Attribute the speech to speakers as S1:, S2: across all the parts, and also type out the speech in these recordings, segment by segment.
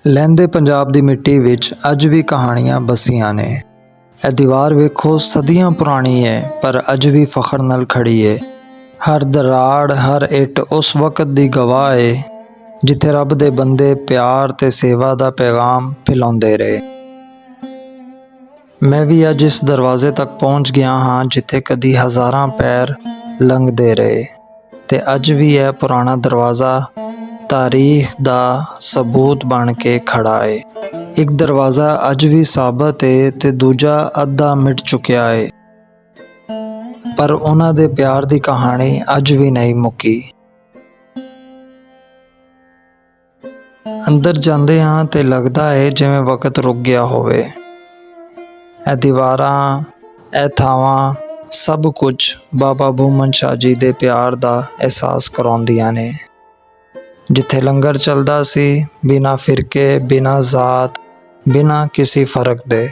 S1: ਲਹਿੰਦੇ ਪੰਜਾਬ ਦੀ ਮਿੱਟੀ ਵਿੱਚ ਅੱਜ ਵੀ ਕਹਾਣੀਆਂ ਬਸੀਆਂ ਨੇ। ਇਹ ਦੀਵਾਰ ਵੇਖੋ ਸਦੀਆਂ ਪੁਰਾਣੀ ਹੈ, ਪਰ ਅੱਜ ਵੀ ਫਖਰ ਨਾਲ ਖੜੀ ਹੈ। ਹਰ ਦਰਾੜ, ਹਰ ਇੱਟ ਉਸ ਵਕਤ ਦੀ ਗਵਾਹ ਹੈ ਜਿੱਥੇ ਰੱਬ ਦੇ ਬੰਦੇ ਪਿਆਰ ਤੇ ਸੇਵਾ ਦਾ ਪੈਗਾਮ ਫੈਲਾਉਂਦੇ ਰਹੇ। ਮੈਂ ਵੀ ਅੱਜ ਇਸ ਦਰਵਾਜ਼ੇ ਤੱਕ ਪਹੁੰਚ ਗਿਆ ਹਾਂ ਜਿੱਥੇ ਕਦੀ ਹਜ਼ਾਰਾਂ ਪੈਰ ਲੰਘਦੇ ਰਹੇ, ਤੇ ਅੱਜ ਵੀ ਇਹ ਪੁਰਾਣਾ ਦਰਵਾਜ਼ਾ ਤਾਰੀਖ ਦਾ ਸਬੂਤ ਬਣ ਕੇ ਖੜਾ ਹੈ। ਇੱਕ ਦਰਵਾਜ਼ਾ ਅੱਜ ਵੀ ਸਾਬਤ ਹੈ ਤੇ ਦੂਜਾ ਅੱਧਾ ਮਿਟ ਚੁੱਕਿਆ ਹੈ, ਪਰ ਉਹਨਾਂ ਦੇ ਪਿਆਰ ਦੀ ਕਹਾਣੀ ਅੱਜ ਵੀ ਨਹੀਂ ਮੁੱਕੀ। ਅੰਦਰ ਜਾਂਦੇ ਹਾਂ ਤੇ ਲੱਗਦਾ ਹੈ ਜਿਵੇਂ ਵਕਤ ਰੁਕ ਗਿਆ ਹੋਵੇ। ਇਹ ਦੀਵਾਰਾਂ, ਇਹ ਥਾਵਾਂ, ਸਭ ਕੁਝ ਬਾਬਾ ਬੂਮਨ ਸ਼ਾਹ ਜੀ ਦੇ ਪਿਆਰ ਦਾ ਅਹਿਸਾਸ ਕਰਾਉਂਦੀਆਂ ਨੇ। ਜਿੱਥੇ ਲੰਗਰ ਚੱਲਦਾ ਸੀ, ਬਿਨਾਂ ਫਿਰਕੇ, ਬਿਨਾਂ ਜ਼ਾਤ, ਬਿਨਾਂ ਕਿਸੇ ਫਰਕ ਦੇ।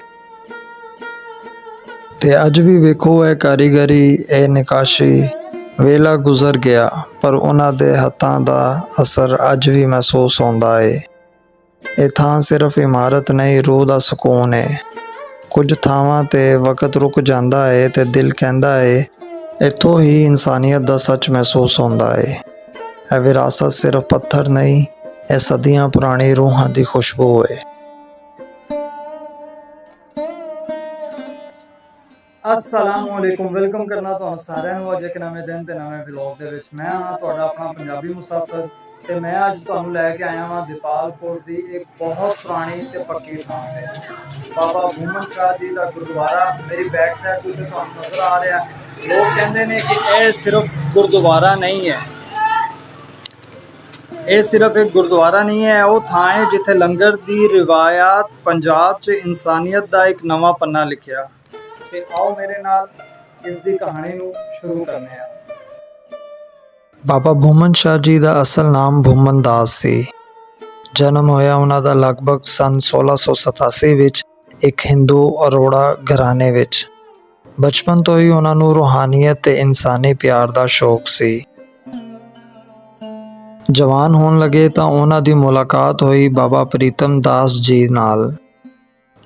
S1: ਤੇ ਅੱਜ ਵੀ ਵੇਖੋ ਇਹ ਕਾਰੀਗਰੀ, ਇਹ ਨਿਕਾਸ਼ੀ। ਵੇਲਾ ਗੁਜ਼ਰ ਗਿਆ, ਪਰ ਉਹਨਾਂ ਦੇ ਹੱਥਾਂ ਦਾ ਅਸਰ ਅੱਜ ਵੀ ਮਹਿਸੂਸ ਹੁੰਦਾ ਹੈ। ਇਹ ਥਾਂ ਸਿਰਫ ਇਮਾਰਤ ਨਹੀਂ, ਰੂਹ ਦਾ ਸਕੂਨ ਹੈ। ਕੁਝ ਥਾਵਾਂ ਤੇ ਵਕਤ ਰੁਕ ਜਾਂਦਾ ਹੈ ਤੇ ਦਿਲ ਕਹਿੰਦਾ ਹੈ ਇੱਥੋਂ ਹੀ ਇਨਸਾਨੀਅਤ ਦਾ ਸੱਚ ਮਹਿਸੂਸ ਹੁੰਦਾ ਹੈ। ਇਹ ਵਿਰਾਸਤ ਸਿਰਫ ਪੱਥਰ ਨਹੀਂ, ਇਹ ਸਦੀਆਂ ਪੁਰਾਣੀ ਰੂਹਾਂ ਦੀ ਖੁਸ਼ਬੂ ਹੈ।
S2: अस्सलामुअलैकुम, वेलकम करना ਤੁਹਾਨੂੰ ਸਾਰਿਆਂ ਨੂੰ ਅੱਜ ਇੱਕ ਨਵੇਂ ਦਿਨ ਤੇ ਨਵੇਂ ਵਲੌਗ ਦੇ ਵਿੱਚ। ਮੈਂ ਹਾਂ ਤੁਹਾਡਾ ਆਪਣਾ ਪੰਜਾਬੀ ਮੁਸਾਫਰ ਤੇ ਮੈਂ ਅੱਜ ਤੁਹਾਨੂੰ ਲੈ ਕੇ ਆਇਆ ਹਾਂ ਦੀਪਾਲਪੁਰ ਦੀ ਇੱਕ ਬਹੁਤ ਪੁਰਾਣੀ ਤੇ ਪੱਕੀ ਥਾਂ ਤੇ, ਬਾਬਾ ਬੂਮਨ ਸ਼ਾਹ ਜੀ ਦਾ ਗੁਰਦੁਆਰਾ। ਮੇਰੀ ਬੈਕ ਸਾਈਡ ਤੇ ਤੁਹਾਨੂੰ ਨਜ਼ਰ ਆ ਰਿਹਾ। ਲੋਕ ਕਹਿੰਦੇ ਨੇ ਕਿ ਇਹ ਸਿਰਫ ਗੁਰਦੁਆਰਾ ਨਹੀਂ ਹੈ, ਇਹ ਸਿਰਫ ਇੱਕ ਗੁਰਦੁਆਰਾ ਨਹੀਂ ਹੈ, ਉਹ ਥਾਂ ਹੈ ਜਿੱਥੇ ਲੰਗਰ ਦੀ ਰਿਵਾਇਤ ਪੰਜਾਬ 'ਚ ਇਨਸਾਨੀਅਤ ਦਾ ਇੱਕ ਨਵਾਂ ਪੰਨਾ ਲਿਖਿਆ। ਤੇ ਆਓ ਮੇਰੇ ਨਾਲ ਇਸ ਦੀ ਕਹਾਣੀ ਨੂੰ ਸ਼ੁਰੂ ਕਰਨੇ ਆ।
S1: ਬਾਬਾ ਬੂਮਨ ਸ਼ਾਹ ਜੀ ਦਾ ਅਸਲ ਨਾਮ ਬੂਮਨ ਦਾਸ ਸੀ। ਜਨਮ ਹੋਇਆ ਉਹਨਾਂ ਦਾ ਲਗਭਗ ਸਨ 1687 ਵਿੱਚ ਇੱਕ ਹਿੰਦੂ ਅਰੋੜਾ ਘਰਾਣੇ ਵਿੱਚ। ਬਚਪਨ ਤੋਂ ਹੀ ਉਹਨਾਂ ਨੂੰ ਰੂਹਾਨੀਅਤ ਤੇ ਇਨਸਾਨੀ ਪਿਆਰ ਦਾ ਸ਼ੌਕ ਸੀ। ਜਵਾਨ ਹੋਣ ਲੱਗੇ ਤਾਂ ਉਹਨਾਂ ਦੀ ਮੁਲਾਕਾਤ ਹੋਈ ਬਾਬਾ ਪ੍ਰੀਤਮ ਦਾਸ ਜੀ ਨਾਲ,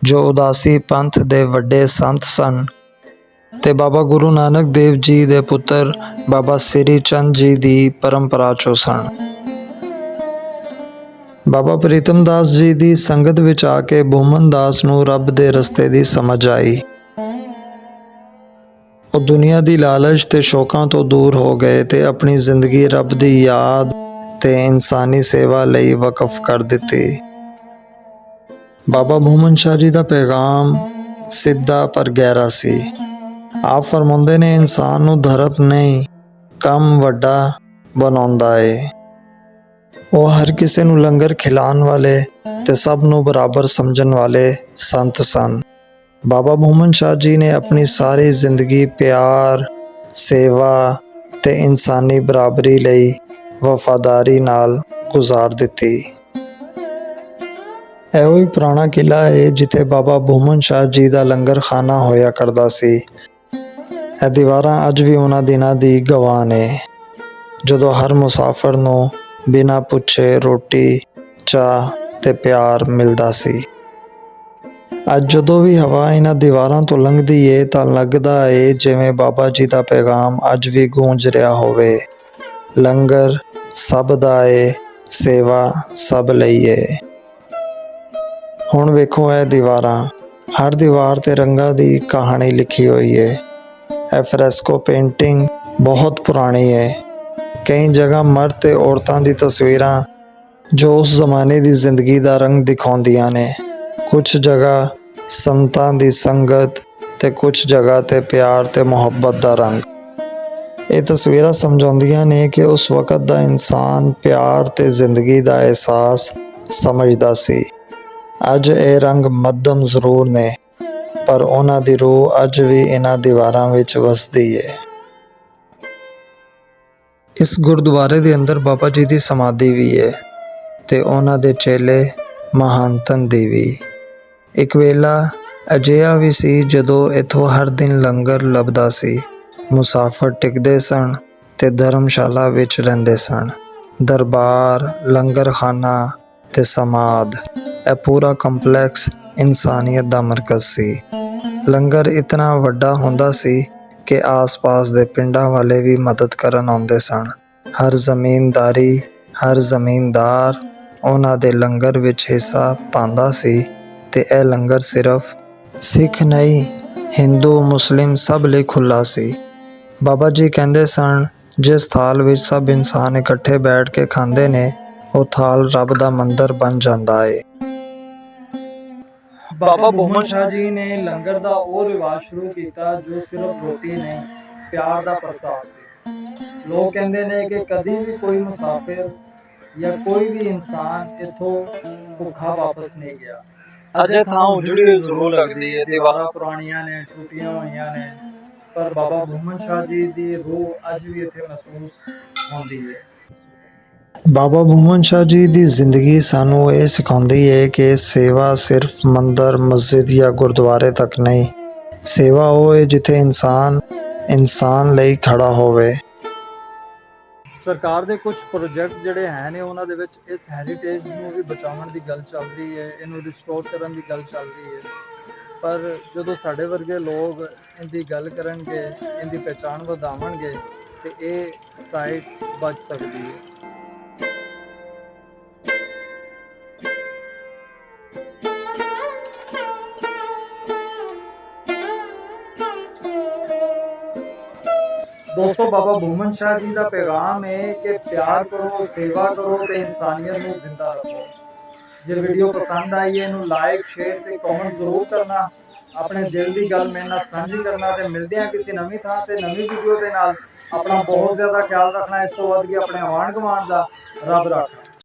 S1: ਜੋ ਉਦਾਸੀ ਪੰਥ ਦੇ ਵੱਡੇ ਸੰਤ ਸਨ ਤੇ ਬਾਬਾ ਗੁਰੂ ਨਾਨਕ ਦੇਵ ਜੀ ਦੇ ਪੁੱਤਰ ਬਾਬਾ ਸ੍ਰੀ ਚੰਦ ਜੀ ਦੀ ਪਰੰਪਰਾ ਚੋਂ ਸਨ। ਬਾਬਾ ਪ੍ਰੀਤਮ ਦਾਸ ਜੀ ਦੀ ਸੰਗਤ ਵਿੱਚ ਆ ਕੇ ਬੂਮਨ ਦਾਸ ਨੂੰ ਰੱਬ ਦੇ ਰਸਤੇ ਦੀ ਸਮਝ ਆਈ। ਉਹ ਦੁਨੀਆ ਦੀ ਲਾਲਚ ਤੇ ਸ਼ੌਕਾਂ ਤੋਂ ਦੂਰ ਹੋ ਗਏ ਤੇ ਆਪਣੀ ਜ਼ਿੰਦਗੀ ਰੱਬ ਦੀ ਯਾਦ ਤੇ ਇਨਸਾਨੀ ਸੇਵਾ ਲਈ ਵਕਫ ਕਰ ਦਿੱਤੀ। ਬਾਬਾ ਬੂਮਨ ਸ਼ਾਹ ਜੀ ਦਾ ਪੈਗਾਮ ਸਿੱਧਾ ਪਰ ਗਹਿਰਾ ਸੀ। ਆਪ ਫਰਮਾਉਂਦੇ ਨੇ, ਇਨਸਾਨ ਨੂੰ ਧਰਮ ਨਹੀਂ, ਕੰਮ ਵੱਡਾ ਬਣਾਉਂਦਾ ਏ। ਉਹ ਹਰ ਕਿਸੇ ਨੂੰ ਲੰਗਰ ਖਿਲਾਉਣ ਵਾਲੇ ਤੇ ਸਭ ਨੂੰ ਬਰਾਬਰ ਸਮਝਣ ਵਾਲੇ ਸੰਤ ਸਨ। ਬਾਬਾ ਬੂਮਨ ਸ਼ਾਹ ਜੀ ਨੇ ਆਪਣੀ ਸਾਰੀ ਜ਼ਿੰਦਗੀ ਪਿਆਰ, ਸੇਵਾ ਤੇ ਇਨਸਾਨੀ ਬਰਾਬਰੀ ਲਈ ਵਫਾਦਾਰੀ ਨਾਲ ਗੁਜ਼ਾਰ ਦਿੱਤੀ। ਇਹੋ ਹੀ ਪੁਰਾਣਾ ਕਿਲਾ ਹੈ ਜਿੱਥੇ ਬਾਬਾ ਬੂਮਨ ਸ਼ਾਹ ਜੀ ਦਾ ਲੰਗਰ ਖਾਨਾ ਹੋਇਆ ਕਰਦਾ ਸੀ। ਇਹ ਦੀਵਾਰਾਂ ਅੱਜ ਵੀ ਉਹਨਾਂ ਦਿਨਾਂ ਦੀ ਗਵਾਹ ਨੇ, ਜਦੋਂ ਹਰ ਮੁਸਾਫਰ ਨੂੰ ਬਿਨਾਂ ਪੁੱਛੇ ਰੋਟੀ, ਚਾਹ ਤੇ ਪਿਆਰ ਮਿਲਦਾ ਸੀ। ਅੱਜ ਜਦੋਂ ਵੀ ਹਵਾ ਇਹਨਾਂ ਦੀਵਾਰਾਂ ਤੋਂ ਲੰਘਦੀ ਏ ਤਾਂ ਲੱਗਦਾ ਏ ਜਿਵੇਂ ਬਾਬਾ ਜੀ ਦਾ ਪੈਗਾਮ ਅੱਜ ਵੀ ਗੂੰਜ ਰਿਹਾ ਹੋਵੇ। ਲੰਗਰ ਸਭ ਦਾ ਏ, ਸੇਵਾ ਸਭ ਲਈ ਏ। ਹੁਣ ਵੇਖੋ ਇਹ ਦੀਵਾਰਾਂ, ਹਰ ਦੀਵਾਰ ਤੇ ਰੰਗਾਂ ਦੀ ਕਹਾਣੀ ਲਿਖੀ ਹੋਈ ਏ। ਇਹ ਫਰੈਸਕੋ ਪੇਂਟਿੰਗ ਬਹੁਤ ਪੁਰਾਣੀ ਹੈ। ਕਈ ਜਗ੍ਹਾ ਮਰਦ ਤੇ ਔਰਤਾਂ ਦੀ ਤਸਵੀਰਾਂ ਜੋ ਉਸ ਜ਼ਮਾਨੇ ਦੀ ਜ਼ਿੰਦਗੀ ਦਾ ਰੰਗ ਦਿਖਾਉਂਦੀਆਂ ਨੇ। ਕੁਝ ਜਗ੍ਹਾ ਸੰਤਾਂ ਦੀ ਸੰਗਤ ਤੇ ਕੁਝ ਜਗ੍ਹਾ ਤੇ ਪਿਆਰ ਤੇ ਮੁਹੱਬਤ ਦਾ ਰੰਗ। ਇਹ ਤਸਵੀਰਾਂ ਸਮਝਾਉਂਦੀਆਂ ਨੇ ਕਿ ਉਸ ਵਕਤ ਦਾ ਇਨਸਾਨ ਪਿਆਰ ਤੇ ਜ਼ਿੰਦਗੀ ਦਾ ਅਹਿਸਾਸ ਸਮਝਦਾ ਸੀ। ਅੱਜ ਇਹ ਰੰਗ ਮੱਧਮ ਜ਼ਰੂਰ ਨੇ, ਪਰ ਉਹਨਾਂ ਦੀ ਰੂਹ ਅੱਜ ਵੀ ਇਹਨਾਂ ਦੀਵਾਰਾਂ ਵਿੱਚ ਵਸਦੀ ਹੈ। ਇਸ ਗੁਰਦੁਆਰੇ ਦੇ ਅੰਦਰ ਬਾਬਾ ਜੀ ਦੀ ਸਮਾਧੀ ਵੀ ਹੈ ਤੇ ਉਹਨਾਂ ਦੇ ਚੇਲੇ ਮਹੰਤਨ ਦੀ ਵੀ। ਇੱਕ ਵੇਲਾ ਅਜਿਹਾ ਵੀ ਸੀ ਜਦੋਂ ਇੱਥੋਂ ਹਰ ਦਿਨ ਲੰਗਰ ਲੱਭਦਾ ਸੀ। ਮੁਸਾਫਰ ਟਿਕਦੇ ਸਨ ਤੇ ਧਰਮਸ਼ਾਲਾ ਵਿੱਚ ਰਹਿੰਦੇ ਸਨ। ਦਰਬਾਰ, ਲੰਗਰ ਖਾਨਾ ਤੇ ਸਮਾਧ, ਇਹ ਪੂਰਾ ਕੰਪਲੈਕਸ ਇਨਸਾਨੀਅਤ ਦਾ ਮਰਕਜ਼ ਸੀ। ਲੰਗਰ ਇਤਨਾ ਵੱਡਾ ਹੁੰਦਾ ਸੀ ਕਿ ਆਸ-ਪਾਸ ਦੇ ਪਿੰਡਾਂ ਵਾਲੇ ਵੀ ਮਦਦ ਕਰਨ ਆਉਂਦੇ ਸਨ। ਹਰ ਜ਼ਮੀਨਦਾਰ ਉਹਨਾਂ ਦੇ ਲੰਗਰ ਵਿੱਚ ਹਿੱਸਾ ਪਾਉਂਦਾ ਸੀ ਤੇ ਇਹ ਲੰਗਰ ਸਿਰਫ ਸਿੱਖ ਨਹੀਂ, ਹਿੰਦੂ ਮੁਸਲਿਮ ਸਭ ਲਈ ਖੁੱਲ੍ਹਾ ਸੀ। ਬਾਬਾ ਜੀ ਕਹਿੰਦੇ ਸਨ, ਜਿਸ ਥਾਲ ਵਿੱਚ ਸਭ ਇਨਸਾਨ ਇਕੱਠੇ ਬੈਠ ਕੇ ਖਾਂਦੇ ਨੇ, ਉਹ ਥਾਲ ਰੱਬ ਦਾ ਮੰਦਰ ਬਣ ਜਾਂਦਾ ਏ।
S2: ਬਾਬਾ ਬੋਮਨ ਸ਼ਾਹ ਜੀ ਨੇ ਲੰਗਰ ਦਾ ਉਹ ਰਿਵਾਜ ਸ਼ੁਰੂ ਕੀਤਾ ਜੋ ਸਿਰਫ ਰੋਟੀ ਨਹੀਂ, ਪਿਆਰ ਦਾ ਪ੍ਰਸਾਦ ਸੀ। ਲੋਕ ਕਹਿੰਦੇ ਨੇ ਕਿ ਕਦੀ ਵੀ ਕੋਈ ਮੁਸਾਫਿਰ ਜਾਂ ਕੋਈ ਵੀ ਇਨਸਾਨ ਇੱਥੋਂ ਭੁੱਖਾ ਵਾਪਸ ਨਹੀਂ ਗਿਆ। ਅਜੇ ਥਾਂ ਉਜੜੀ ਜ਼ਰੂਰ ਲੱਗਦੀ ਹੈ, ਦੀਵਾਰਾਂ ਪੁਰਾਣੀਆਂ ਨੇ, ਟੁੱਟੀਆਂ ਹੋਈਆਂ ਨੇ, ਪਰ ਬਾਬਾ ਬੋਮਨ ਸ਼ਾਹ ਜੀ ਦੀ ਰੂਹ ਅੱਜ ਵੀ ਇੱਥੇ ਮਹਿਸੂਸ ਹੁੰਦੀ ਹੈ।
S1: ਬਾਬਾ ਬੋਮਨ ਸ਼ਾਹ ਜੀ ਦੀ ਜ਼ਿੰਦਗੀ ਸਾਨੂੰ ਇਹ ਸਿਖਾਉਂਦੀ ਹੈ ਕਿ ਸੇਵਾ ਸਿਰਫ ਮੰਦਰ, ਮਸਜਿਦ ਜਾਂ ਗੁਰਦੁਆਰੇ ਤੱਕ ਨਹੀਂ, ਸੇਵਾ ਉਹ ਹੈ ਜਿੱਥੇ ਇਨਸਾਨ ਲਈ ਖੜਾ ਹੋਵੇ।
S2: ਸਰਕਾਰ ਦੇ ਕੁਝ ਪ੍ਰੋਜੈਕਟ ਜਿਹੜੇ ਹੈ ਨੇ, ਉਹਨਾਂ ਦੇ ਵਿੱਚ ਇਸ ਹੈਰੀਟੇਜ ਨੂੰ ਵੀ ਬਚਾਉਣ ਦੀ ਗੱਲ ਚੱਲ ਰਹੀ ਹੈ, ਇਹਨੂੰ ਰਿਸਟੋਰ ਕਰਨ ਦੀ ਗੱਲ ਚੱਲ ਰਹੀ ਹੈ। ਪਰ ਜਦੋਂ ਸਾਡੇ ਵਰਗੇ ਲੋਕ ਇਹਦੀ ਗੱਲ ਕਰਨਗੇ, ਇਹਦੀ ਪਹਿਚਾਣ ਵਧਾਵਣਗੇ, ਤੇ ਇਹ ਸਾਈਟ ਬਚ ਸਕਦੀ ਹੈ। ਦੋਸਤੋ, ਬਾਬਾ ਬੋਮਨ ਸ਼ਾਹ ਜੀ ਦਾ ਪੈਗਾਮ ਹੈ ਕਿ ਪਿਆਰ ਕਰੋ, ਸੇਵਾ ਕਰੋ ਤੇ ਇਨਸਾਨੀਅਤ ਨੂੰ ਜ਼ਿੰਦਾ ਰੱਖੋ। ਜੇ ਵੀਡੀਓ ਪਸੰਦ ਆਈ ਹੈ, ਇਹਨੂੰ ਲਾਈਕ, ਸ਼ੇਅਰ ਤੇ ਕਮੈਂਟ ਜ਼ਰੂਰ ਕਰਨਾ। ਆਪਣੇ ਦਿਲ ਦੀ ਗੱਲ ਮੇਰੇ ਨਾਲ ਸਾਂਝੀ ਕਰਨਾ ਤੇ ਮਿਲਦੇ ਹਾਂ ਕਿਸੇ ਨਵੀਂ ਥਾਂ ਤੇ ਨਵੀਂ ਵੀਡੀਓ ਦੇ ਨਾਲ। ਆਪਣਾ ਬਹੁਤ ਜ਼ਿਆਦਾ ਖਿਆਲ ਰੱਖਣਾ, ਇਸ ਤੋਂ ਵੱਧ ਕੇ ਆਪਣੇ ਆਂਢ ਗੁਆਂਢ ਦਾ। ਰੱਬ ਰੱਖਣਾ।